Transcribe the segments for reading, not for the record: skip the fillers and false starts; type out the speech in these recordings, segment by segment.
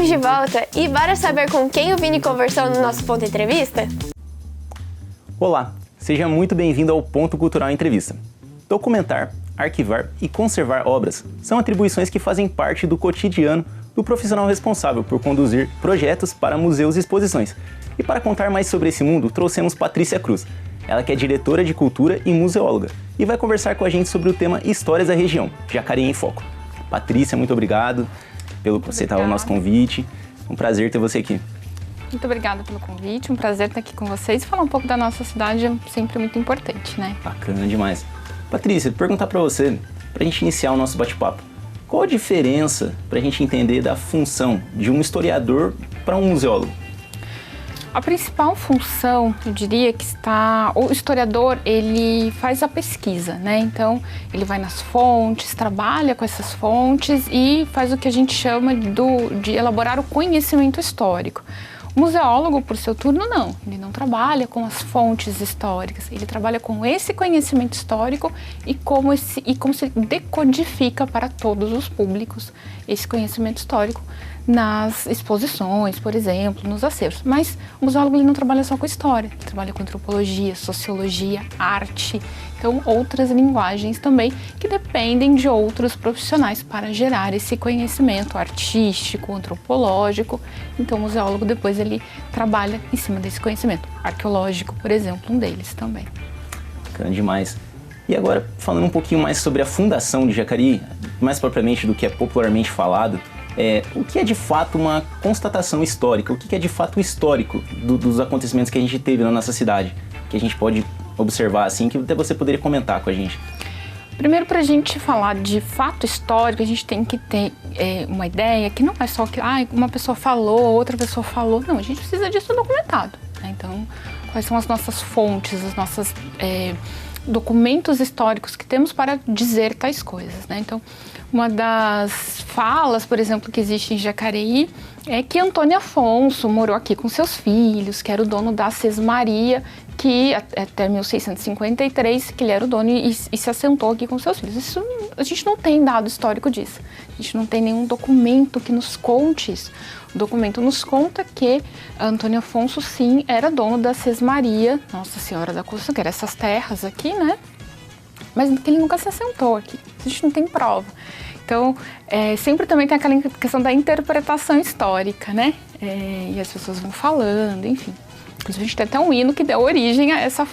Estamos de volta e bora saber com quem o Vini conversou no nosso Ponto Entrevista? Olá, seja muito bem-vindo ao Ponto Cultural Entrevista. Documentar, arquivar e conservar obras são atribuições que fazem parte do cotidiano do profissional responsável por conduzir projetos para museus e exposições. E para contar mais sobre esse mundo, trouxemos Patrícia Cruz. Ela que é diretora de cultura e museóloga e vai conversar com a gente sobre o tema Histórias da Região, Jacareí em Foco. Patrícia, muito obrigado pelo aceitar o nosso convite. Um prazer ter você aqui. Muito obrigada pelo convite, um prazer estar aqui com vocês. Falar um pouco da nossa cidade é sempre muito importante, né? Bacana demais. Patrícia, perguntar para você, para a gente iniciar o nosso bate-papo, qual a diferença para a gente entender da função de um historiador para um museólogo? A principal função, eu diria que o historiador, ele faz a pesquisa, né? Então, ele vai nas fontes, trabalha com essas fontes e faz o que a gente chama de elaborar o conhecimento histórico. O museólogo, por seu turno, não. Ele não trabalha com as fontes históricas, ele trabalha com esse conhecimento histórico e como se decodifica para todos os públicos esse conhecimento histórico nas exposições, por exemplo, nos acervos. Mas o museólogo ele não trabalha só com história, ele trabalha com antropologia, sociologia, arte, então outras linguagens também que dependem de outros profissionais para gerar esse conhecimento artístico, antropológico. Então o museólogo depois ele trabalha em cima desse conhecimento. Arqueológico, por exemplo, um deles também. Bacana demais. E agora, falando um pouquinho mais sobre a fundação de Jacareí, mais propriamente do que é popularmente falado, o que é de fato uma constatação histórica? O que é de fato histórico dos acontecimentos que a gente teve na nossa cidade? Que a gente pode observar assim, que até você poderia comentar com a gente. Primeiro, para a gente falar de fato histórico, a gente tem que ter uma ideia que não é só que uma pessoa falou, outra pessoa falou. Não, a gente precisa disso documentado, né? Então, quais são as nossas fontes, as nossas documentos históricos que temos para dizer tais coisas, né? Então, uma das falas, por exemplo, que existe em Jacareí é que Antônio Afonso morou aqui com seus filhos, que era o dono da Sesmaria, que até 1653, que ele era o dono e se assentou aqui com seus filhos. Isso, a gente não tem dado histórico disso. A gente não tem nenhum documento que nos conte isso. O documento nos conta que Antônio Afonso, sim, era dono da Sesmaria, Nossa Senhora da Conceição, que eram essas terras aqui, né? Mas que ele nunca se assentou aqui. A gente não tem prova. Então, sempre também tem aquela questão da interpretação histórica, né? E as pessoas vão falando, enfim. Inclusive, a gente tem até um hino que deu origem a essa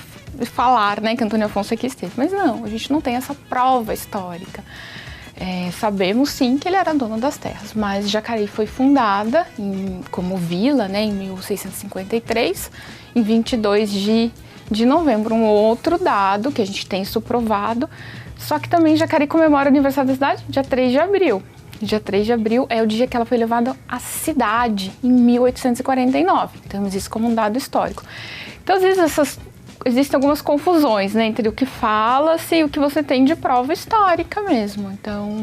falar, né? Que Antônio Afonso aqui esteve. Mas não, a gente não tem essa prova histórica. Sabemos, sim, que ele era dono das terras. Mas Jacareí foi fundada como vila, né? Em 1653, em 22 de novembro. Um outro dado, que a gente tem isso provado. Só que também Jacareí comemora o aniversário da cidade, dia 3 de abril. Dia 3 de abril é o dia que ela foi levada à cidade, em 1849. Temos isso como um dado histórico. Então, às vezes, existem algumas confusões, né, entre o que fala-se e o que você tem de prova histórica mesmo. Então,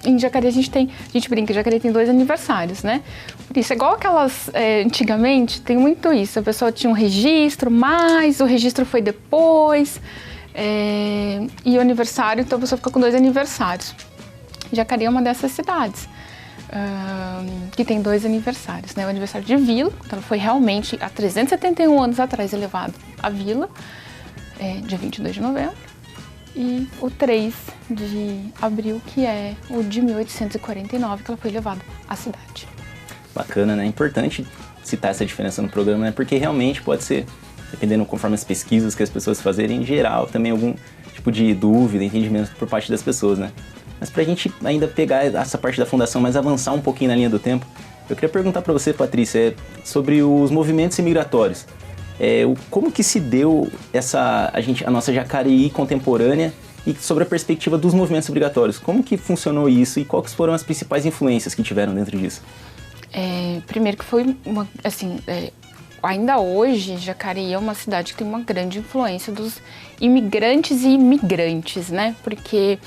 em Jacareí a gente brinca, Jacareí tem 2 aniversários, né? Por isso, é igual aquelas, antigamente, tem muito isso. A pessoa tinha um registro, mas o registro foi depois. E o aniversário, então a pessoa fica com 2 aniversários. Jacareí é uma dessas cidades que tem 2 aniversários, né? O aniversário de vila, então foi realmente há 371 anos atrás elevado à vila, dia 22 de novembro, e o 3 de abril, que é o de 1849, que ela foi elevada à cidade. Bacana, né? É importante citar essa diferença no programa, né? Porque realmente pode ser, dependendo conforme as pesquisas que as pessoas fazerem, em geral, também algum tipo de dúvida, entendimento por parte das pessoas, né? Mas pra gente ainda pegar essa parte da fundação, mas avançar um pouquinho na linha do tempo, eu queria perguntar para você, Patrícia, sobre os movimentos imigratórios. Como que se deu a nossa Jacareí contemporânea e sobre a perspectiva dos movimentos migratórios? Como que funcionou isso e quais foram as principais influências que tiveram dentro disso? Primeiro que foi ainda hoje, Jacareí é uma cidade que tem uma grande influência dos imigrantes e imigrantes, né? Porque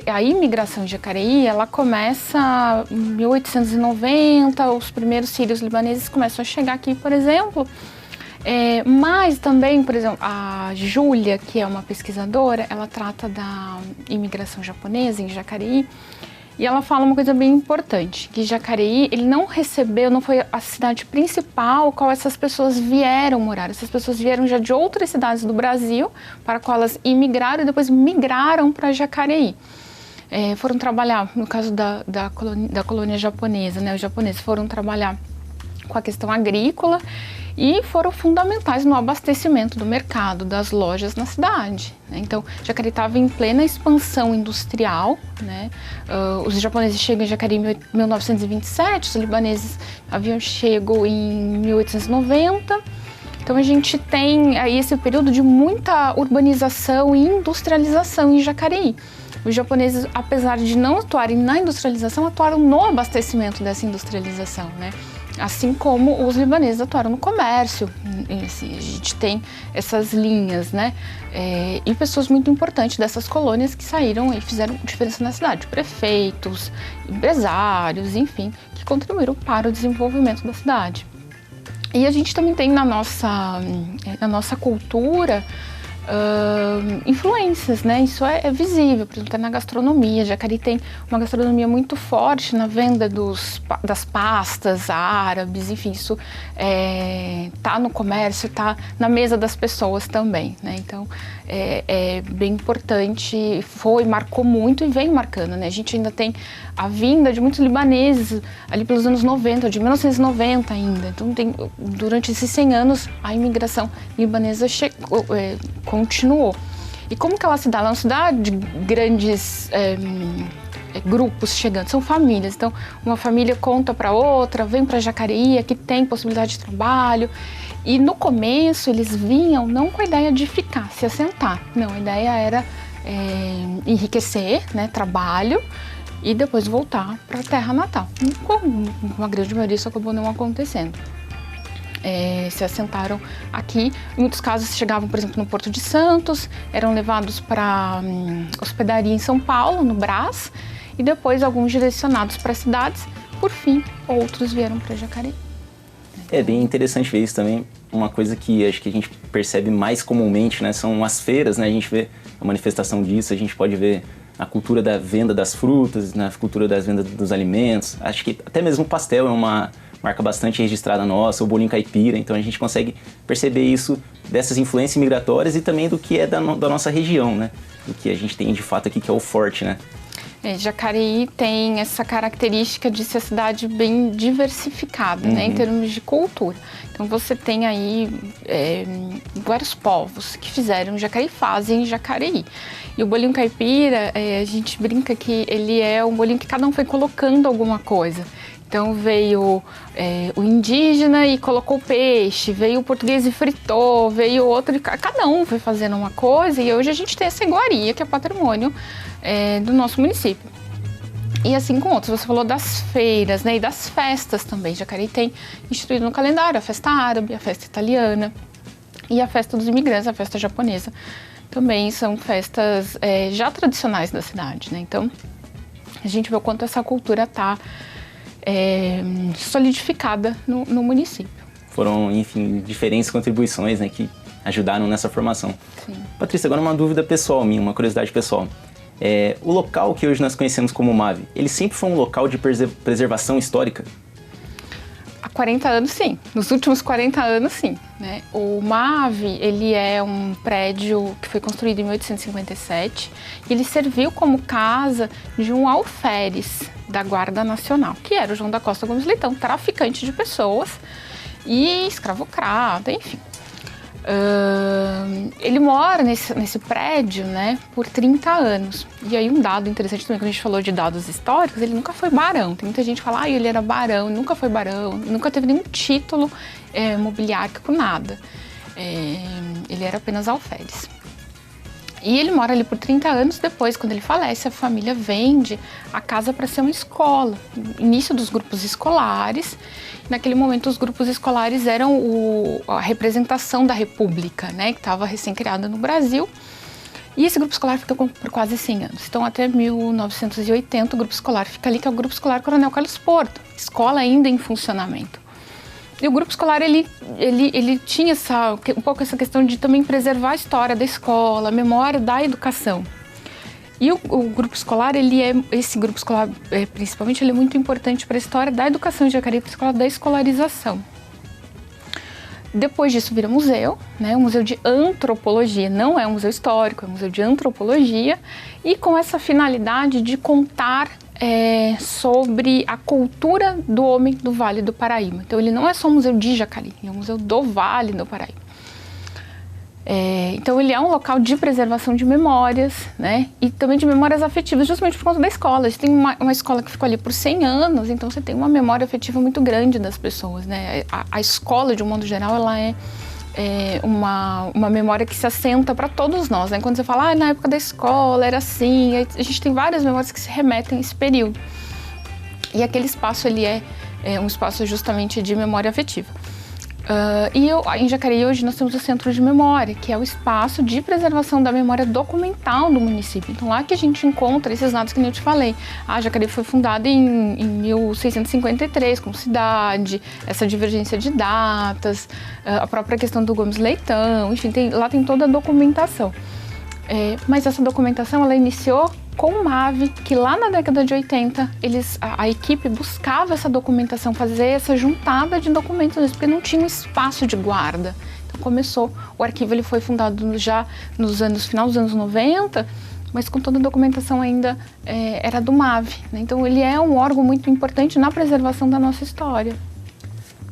a imigração em Jacareí, ela começa em 1890, os primeiros sírios libaneses começam a chegar aqui, por exemplo. Mas também, por exemplo, a Júlia, que é uma pesquisadora, ela trata da imigração japonesa em Jacareí. E ela fala uma coisa bem importante, que Jacareí, ele não recebeu, não foi a cidade principal qual essas pessoas vieram morar. Essas pessoas vieram já de outras cidades do Brasil, para a qual elas imigraram e depois migraram para Jacareí. Foram trabalhar, no caso da colônia japonesa, né? Os japoneses foram trabalhar com a questão agrícola e foram fundamentais no abastecimento do mercado, das lojas na cidade, né? Então, Jacareí estava em plena expansão industrial, né? Os japoneses chegam em Jacareí em 1927, os libaneses haviam chegado em 1890. Então, a gente tem aí esse período de muita urbanização e industrialização em Jacareí. Os japoneses, apesar de não atuarem na industrialização, atuaram no abastecimento dessa industrialização, né? Assim como os libaneses atuaram no comércio. Assim, a gente tem essas linhas, né? E pessoas muito importantes dessas colônias que saíram e fizeram diferença na cidade. Prefeitos, empresários, enfim, que contribuíram para o desenvolvimento da cidade. E a gente também tem na nossa cultura influências, né? Isso é visível, por exemplo, na gastronomia. Jacareí tem uma gastronomia muito forte na venda das pastas árabes, enfim, isso tá no comércio, tá na mesa das pessoas também, né? Então, é bem importante, marcou muito e vem marcando, né? A gente ainda tem a vinda de muitos libaneses ali pelos anos 90, de 1990 ainda. Então, durante esses 100 anos, a imigração libanesa continuou. E como que ela se dá? Ela não se dá de grandes grupos chegando, são famílias. Então, uma família conta para outra, vem para Jacareí, que tem possibilidade de trabalho. E no começo, eles vinham não com a ideia de ficar, se assentar. Não, a ideia era enriquecer, né, trabalho, e depois voltar para a terra natal. Com uma grande maioria, isso acabou não acontecendo. Se assentaram aqui. Em muitos casos chegavam, por exemplo, no Porto de Santos, eram levados para hospedaria em São Paulo, no Brás, e depois alguns direcionados para cidades. Por fim, outros vieram para Jacareí. É bem interessante ver isso também. Uma coisa que acho que a gente percebe mais comumente, né, são as feiras, né? A gente vê a manifestação disso, a gente pode ver a cultura da venda das frutas, né, a cultura das vendas dos alimentos. Acho que até mesmo o pastel é uma marca bastante registrada nossa, o bolinho caipira. Então a gente consegue perceber isso dessas influências migratórias e também do que é da nossa região, né? Do que a gente tem de fato aqui, que é o forte, né? Jacareí tem essa característica de ser cidade bem diversificada, né, em termos de cultura. Então você tem aí vários povos que fizeram Jacareí e fazem Jacareí. E o bolinho caipira, a gente brinca que ele é um bolinho que cada um foi colocando alguma coisa. Então veio o indígena e colocou peixe, veio o português e fritou, veio outro e cada um foi fazendo uma coisa, e hoje a gente tem essa iguaria que é patrimônio do nosso município. E assim com outros, você falou das feiras, né, e das festas também. Jacareí tem instituído no calendário a festa árabe, a festa italiana e a festa dos imigrantes, a festa japonesa. Também são festas já tradicionais da cidade, né? Então a gente vê o quanto essa cultura está solidificada no município. Foram, enfim, diferentes contribuições, né, que ajudaram nessa formação. Sim. Patrícia, agora uma dúvida pessoal minha, uma curiosidade pessoal. O local que hoje nós conhecemos como MAV, ele sempre foi um local de preservação histórica? Há 40 anos, sim. Nos últimos 40 anos, sim, né? O MAV, ele é um prédio que foi construído em 1857 e ele serviu como casa de um alferes da Guarda Nacional, que era o João da Costa Gomes Leitão, traficante de pessoas e escravocrata, enfim. Ele mora nesse prédio, né, por 30 anos. E aí um dado interessante também, quando a gente falou de dados históricos, ele nunca foi barão. Tem muita gente que fala, ele era barão, nunca foi barão, nunca teve nenhum título mobiliário, nada. Ele era apenas alferes. E ele mora ali por 30 anos. Depois, quando ele falece, a família vende a casa para ser uma escola. Início dos grupos escolares. Naquele momento, os grupos escolares eram a representação da República, né, que estava recém-criada no Brasil. E esse grupo escolar fica por quase 100 anos. Então, até 1980, o grupo escolar fica ali, que é o Grupo Escolar Coronel Carlos Porto. Escola ainda em funcionamento. E o grupo escolar, ele tinha um pouco essa questão de também preservar a história da escola, a memória da educação. E o grupo escolar, esse grupo escolar, principalmente, ele é muito importante para a história da educação em Jacareí, para a escola da escolarização. Depois disso vira museu, né? Um museu de antropologia, não é um museu histórico, é um museu de antropologia, e com essa finalidade de contar sobre a cultura do homem do Vale do Paraíba. Então ele não é só um museu de Jacareí, ele é um museu do Vale do Paraíba. Então ele é um local de preservação de memórias, né? E também de memórias afetivas, justamente por conta da escola. Você tem uma escola que ficou ali por 100 anos, então você tem uma memória afetiva muito grande das pessoas, né? A escola, de um modo geral, ela é uma memória que se assenta para todos nós, né? Quando você fala, na época da escola era assim, a gente tem várias memórias que se remetem a esse período. E aquele espaço, ele é um espaço justamente de memória afetiva. Em Jacareí hoje nós temos o Centro de Memória, que é o espaço de preservação da memória documental do município. Então lá que a gente encontra esses dados que eu te falei. Jacareí foi fundada em 1653 como cidade, essa divergência de datas, a própria questão do Gomes Leitão, enfim, lá tem toda a documentação. Mas essa documentação ela iniciou com o MAV, que lá na década de 80, a equipe buscava essa documentação, fazer essa juntada de documentos, porque não tinha um espaço de guarda. Então começou, o arquivo ele foi fundado já final dos anos 90, mas com toda a documentação ainda era do MAV, né? Então ele é um órgão muito importante na preservação da nossa história.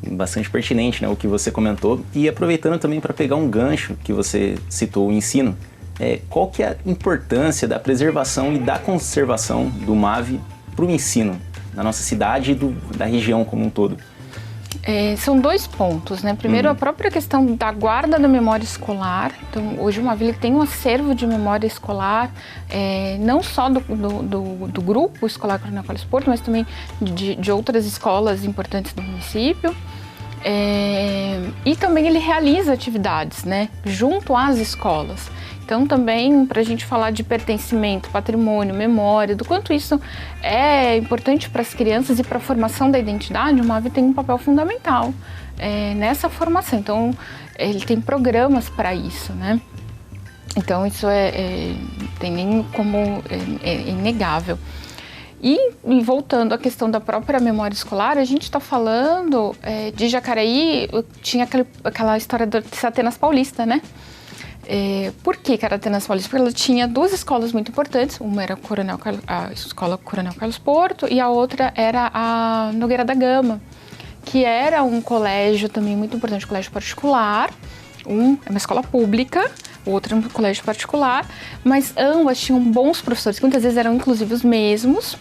Bastante pertinente, né, o que você comentou. E aproveitando também para pegar um gancho que você citou, o ensino, qual que é a importância da preservação e da conservação do MAV para o ensino na nossa cidade e da região como um todo? São dois pontos, né? Primeiro, a própria questão da guarda da memória escolar. Então, hoje o MAV tem um acervo de memória escolar, não só do grupo escolar Coronel Carlos Porto, mas também de outras escolas importantes do município. E também ele realiza atividades, né, junto às escolas. Então também para a gente falar de pertencimento, patrimônio, memória, do quanto isso é importante para as crianças e para a formação da identidade, o MAV tem um papel fundamental nessa formação. Então ele tem programas para isso, né? Então isso tem nem como, é inegável. E voltando à questão da própria memória escolar, a gente está falando de Jacareí, tinha aquela história de Atenas Paulista, né? Por que era Atenas Paulista? Porque ela tinha duas escolas muito importantes, uma era a escola Coronel Carlos Porto e a outra era a Nogueira da Gama, que era um colégio também muito importante, um colégio particular, é uma escola pública, o outro é um colégio particular, mas ambas tinham bons professores, que muitas vezes eram inclusive os mesmos,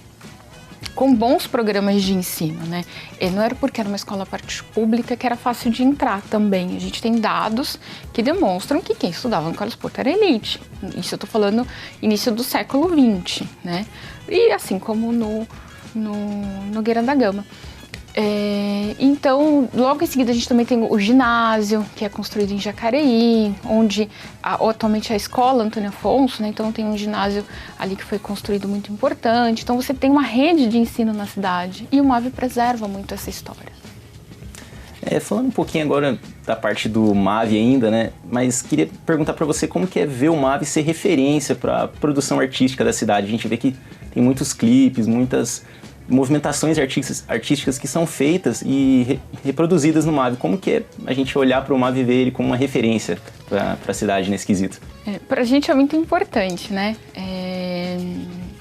com bons programas de ensino, né? E não era porque era uma escola pública que era fácil de entrar também. A gente tem dados que demonstram que quem estudava no Carlos Porto era elite. Isso eu tô falando início do século XX, né? E assim como no Nogueira da Gama. Então, logo em seguida a gente também tem o ginásio, que é construído em Jacareí, onde atualmente é a escola Antônio Afonso, né? Então tem um ginásio ali que foi construído muito importante. Então você tem uma rede de ensino na cidade e o MAV preserva muito essa história. Falando um pouquinho agora da parte do MAV ainda, né? Mas queria perguntar para você como que é ver o MAV ser referência para a produção artística da cidade. A gente vê que tem muitos clipes, muitas movimentações artísticas que são feitas e reproduzidas no MAV. Como que é a gente olhar para o MAV e ver ele como uma referência para a cidade nesse quesito? Para a gente é muito importante, né?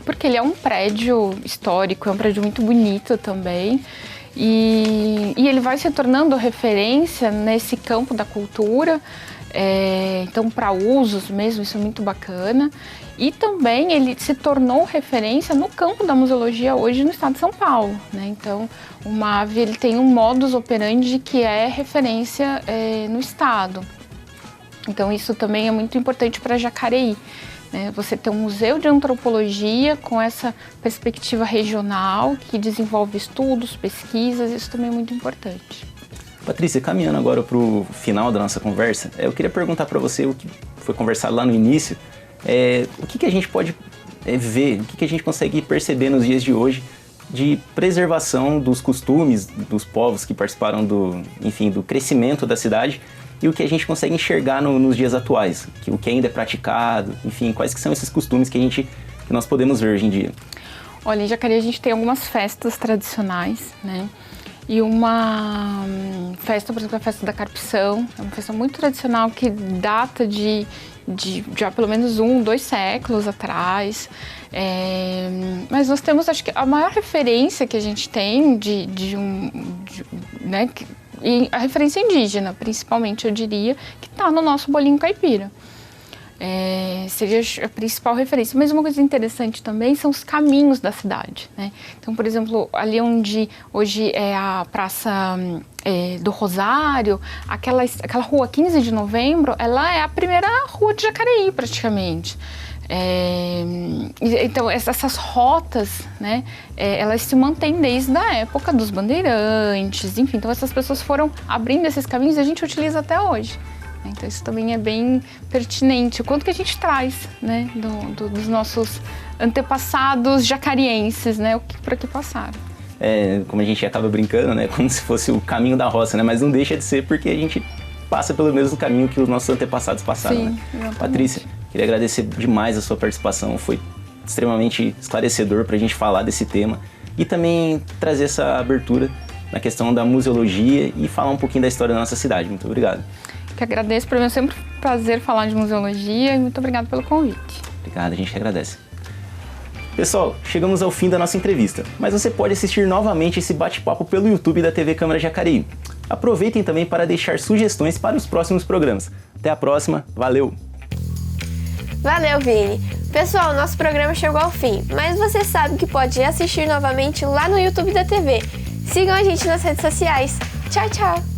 Porque ele é um prédio histórico, é um prédio muito bonito também. E ele vai se tornando referência nesse campo da cultura. Então, para usos mesmo, isso é muito bacana. E também ele se tornou referência no campo da museologia hoje no estado de São Paulo, né? Então, o MAV ele tem um modus operandi que é referência no estado. Então, isso também é muito importante para Jacareí, né? Você ter um museu de antropologia com essa perspectiva regional que desenvolve estudos, pesquisas, isso também é muito importante. Patrícia, caminhando agora para o final da nossa conversa, eu queria perguntar para você o que foi conversado lá no início, o que a gente pode ver, o que a gente consegue perceber nos dias de hoje de preservação dos costumes dos povos que participaram do crescimento da cidade e o que a gente consegue enxergar nos dias atuais, o que ainda é praticado, enfim, quais que são esses costumes que a gente que nós podemos ver hoje em dia? Olha, em Jacareí a gente tem algumas festas tradicionais, né? E uma festa, por exemplo, a festa da Carpição, é uma festa muito tradicional que data de já pelo menos 2 séculos atrás. Mas nós temos, acho que a maior referência que a gente tem né, e a referência indígena, principalmente, eu diria, que está no nosso bolinho caipira. Seria a principal referência. Mas uma coisa interessante também são os caminhos da cidade, né? Então, por exemplo, ali onde hoje é a Praça do Rosário, aquela rua 15 de novembro, ela é a primeira rua de Jacareí, praticamente. Então, essas rotas, né, elas se mantêm desde a época dos bandeirantes, enfim. Então, essas pessoas foram abrindo esses caminhos e a gente utiliza até hoje. Então isso também é bem pertinente, o quanto que a gente traz, né, dos nossos antepassados jacarienses, né, o que por aqui passaram. Como a gente acaba brincando, né, como se fosse o caminho da roça, né, mas não deixa de ser porque a gente passa pelo mesmo caminho que os nossos antepassados passaram. Sim, né? exatamente. Patrícia, queria agradecer demais a sua participação, foi extremamente esclarecedor para a gente falar desse tema e também trazer essa abertura na questão da museologia e falar um pouquinho da história da nossa cidade. Muito obrigado. Que agradeço, para mim é sempre um prazer falar de museologia e muito obrigada pelo convite. Obrigado, a gente que agradece. Pessoal, chegamos ao fim da nossa entrevista, mas você pode assistir novamente esse bate-papo pelo YouTube da TV Câmara Jacareí. Aproveitem também para deixar sugestões para os próximos programas. Até a próxima, valeu! Valeu, Vini! Pessoal, nosso programa chegou ao fim, mas você sabe que pode assistir novamente lá no YouTube da TV. Sigam a gente nas redes sociais. Tchau, tchau!